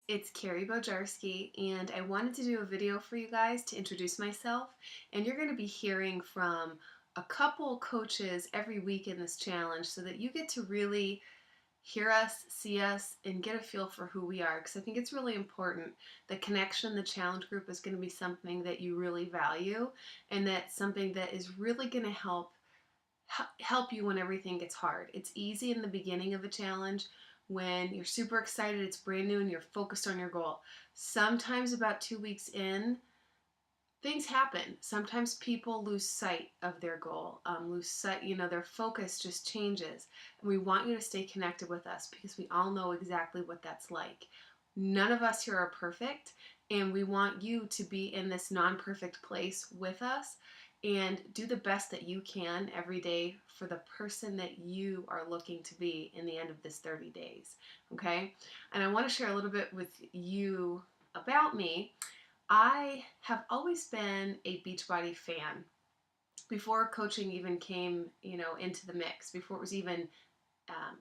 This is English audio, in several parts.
It's Carrie Bojarski, and I wanted to do a video for you guys to introduce myself. And you're going to be hearing from a couple coaches every week in this challenge so that you get to really hear us, see us, and get a feel for who we are. Because I think it's really important. The connection, the challenge group is going to be something that you really value, and that's something that is really going to help you when everything gets hard. It's easy in the beginning of a challenge when you're super excited, it's brand new, and you're focused on your goal. Sometimes about 2 weeks in, things happen. Sometimes people lose sight of their goal, lose sight, their focus just changes. And we want you to stay connected with us because we all know exactly what that's like. None of us here are perfect, and we want you to be in this non-perfect place with us and do the best that you can every day for the person that you are looking to be in the end of this 30 days. Okay? And I want to share a little bit with you about me. I have always been a Beachbody fan. Before coaching even came, into the mix, before it was even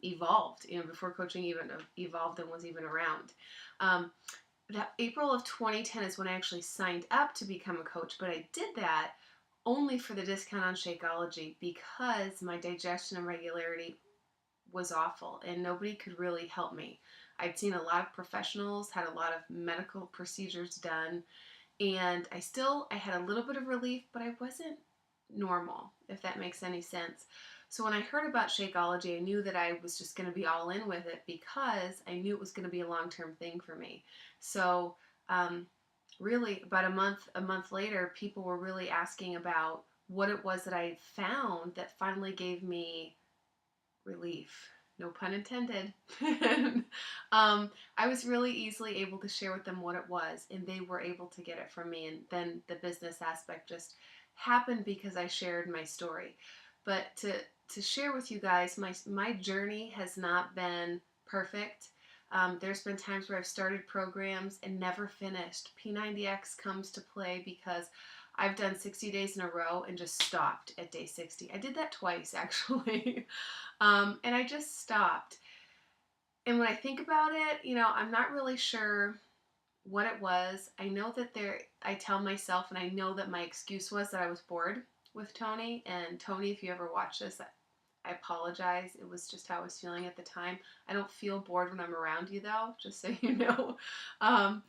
evolved, before coaching even evolved and was even around. Um, that April of 2010 is when I actually signed up to become a coach, but I did that only for the discount on Shakeology because my digestion and regularity was awful and nobody could really help me. I'd seen a lot of professionals, had a lot of medical procedures done, and I had a little bit of relief, but I wasn't normal, if that makes any sense. So when I heard about Shakeology, I knew that I was just going to be all in with it because I knew it was going to be a long-term thing for me. So really, about a month later, people were really asking about what it was that I found that finally gave me relief. No pun intended. I was really easily able to share with them what it was, and they were able to get it from me. And then the business aspect just happened because I shared my story. But to share with you guys, my journey has not been perfect. There's been times where I've started programs and never finished. P90X comes to play because I've done 60 days in a row and just stopped at day 60. I did that twice actually. And I just stopped. And when I think about it, I'm not really sure what it was. I know that I tell myself, and I know that my excuse was that I was bored with Tony. And Tony, if you ever watch this, I apologize. It was just how I was feeling at the time. I don't feel bored when I'm around you, though, just so you know. Um,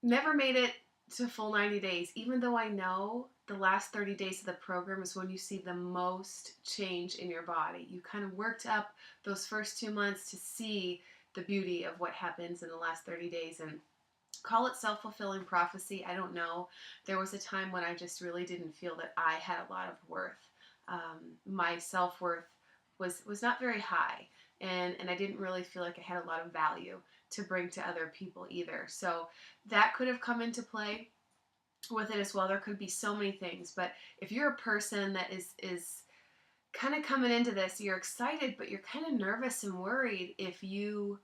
Never made it to full 90 days, even though I know the last 30 days of the program is when you see the most change in your body. You kind of worked up those first 2 months to see the beauty of what happens in the last 30 days. And call it self-fulfilling prophecy, I don't know. There was a time when I just really didn't feel that I had a lot of worth. My self-worth was not very high, and I didn't really feel like I had a lot of value to bring to other people either. So that could have come into play with it as well. There could be so many things, but if you're a person that is kind of coming into this, you're excited, but you're kind of nervous and worried if you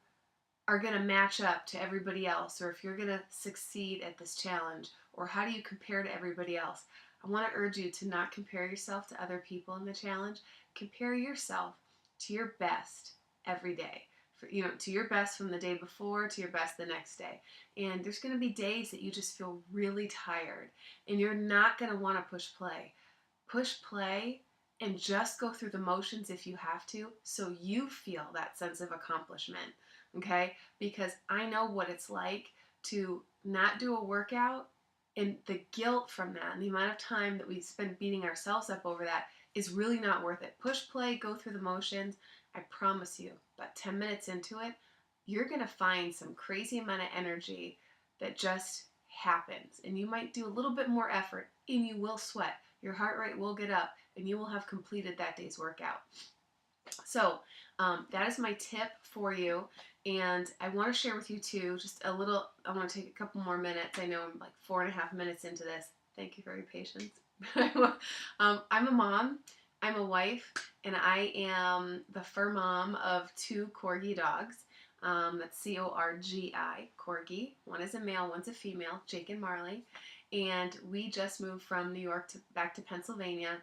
are going to match up to everybody else, or if you're going to succeed at this challenge, or how do you compare to everybody else. I want to urge you to not compare yourself to other people in the challenge. Compare yourself to your best every day. To your best from the day before to your best the next day. And there's going to be days that you just feel really tired, and you're not going to want to push play. Push play and just go through the motions if you have to, so you feel that sense of accomplishment. Okay? Because I know what it's like to not do a workout, and the guilt from that and the amount of time that we spend beating ourselves up over that is really not worth it. Push play, go through the motions. I promise you, about 10 minutes into it, you're going to find some crazy amount of energy that just happens. And you might do a little bit more effort, and you will sweat. Your heart rate will get up, and you will have completed that day's workout. So that is my tip for you. And I want to share with you too, just a little, I want to take a couple more minutes. I know I'm like 4.5 minutes into this. Thank you for your patience. I'm a mom, I'm a wife, and I am the fur mom of 2 Corgi dogs. That's C-O-R-G-I, Corgi. One is a male, one's a female, Jake and Marley. And we just moved from New York back to Pennsylvania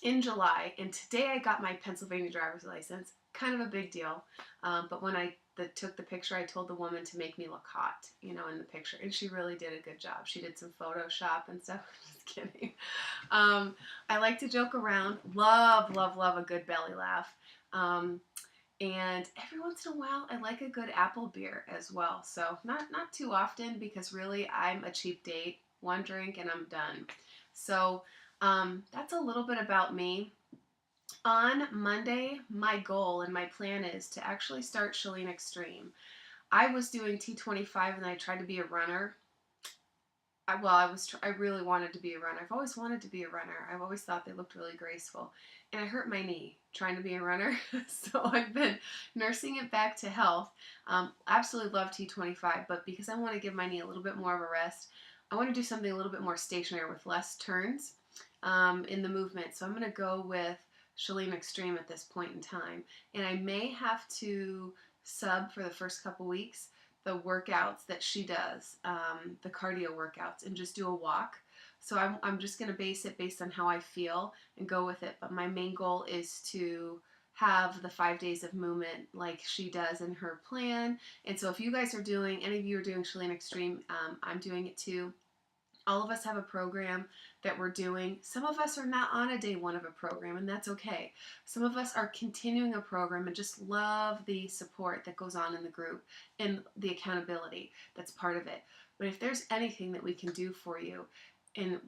in July, and today I got my Pennsylvania driver's license. kind of a big deal. But when I took the picture, I told the woman to make me look hot, you know, in the picture. And she really did a good job. She did some Photoshop and stuff. Just kidding. I like to joke around. Love, love, love a good belly laugh. And every once in a while, I like a good apple beer as well. So not too often, because really I'm a cheap date. One drink and I'm done. So that's a little bit about me. On Monday, my goal and my plan is to actually start Chalene Extreme. I was doing T25 and I tried to be a runner. I really wanted to be a runner. I've always wanted to be a runner. I've always thought they looked really graceful. And I hurt my knee trying to be a runner. So I've been nursing it back to health. Absolutely love T25, but because I want to give my knee a little bit more of a rest, I want to do something a little bit more stationary with less turns in the movement. So I'm going to go with Chalene Extreme at this point in time. And I may have to sub for the first couple weeks the workouts that she does, the cardio workouts, and just do a walk. So I'm just going to base it based on how I feel and go with it. But my main goal is to have the 5 days of movement like she does in her plan. And so if you guys are doing, any of you are doing Chalene Extreme, I'm doing it too. All of us have a program that we're doing. Some of us are not on a day one of a program, and that's okay. Some of us are continuing a program and just love the support that goes on in the group and the accountability that's part of it. But if there's anything that we can do for you, and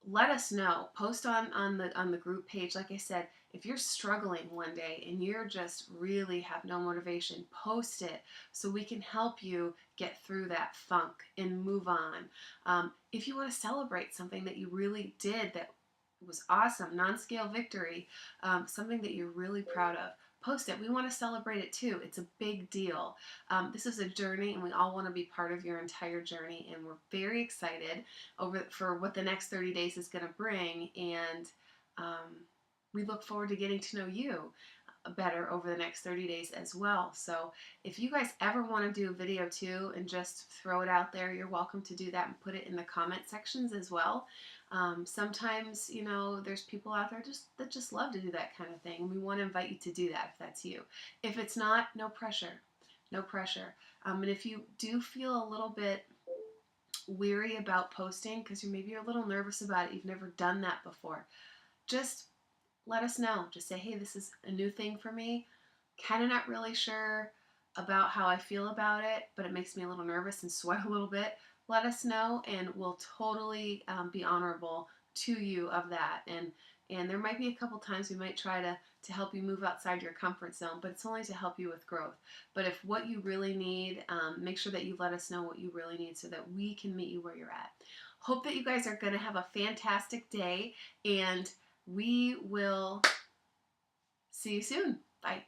let us know. Post on the group page. Like I said, if you're struggling one day and you're just really have no motivation, post it so we can help you get through that funk and move on. If you want to celebrate something that you really did that was awesome, non-scale victory, something that you're really proud of, post it. We want to celebrate it too. It's a big deal. This is a journey, and we all want to be part of your entire journey. And we're very excited for what the next 30 days is going to bring. And we look forward to getting to know you better over the next 30 days as well. So if you guys ever want to do a video too and just throw it out there, you're welcome to do that and put it in the comment sections as well. Sometimes, you know, there's people out there that just love to do that kind of thing. And we want to invite you to do that if that's you. If it's not, no pressure. No pressure. And if you do feel a little bit weary about posting because maybe you're a little nervous about it, you've never done that before, just let us know. Just say, hey, this is a new thing for me. Kind of not really sure about how I feel about it, but it makes me a little nervous and sweat a little bit. Let us know, and we'll totally be honorable to you of that. And there might be a couple times we might try to help you move outside your comfort zone, but it's only to help you with growth. But if what you really need, make sure that you let us know what you really need so that we can meet you where you're at. Hope that you guys are going to have a fantastic day, and we will see you soon. Bye.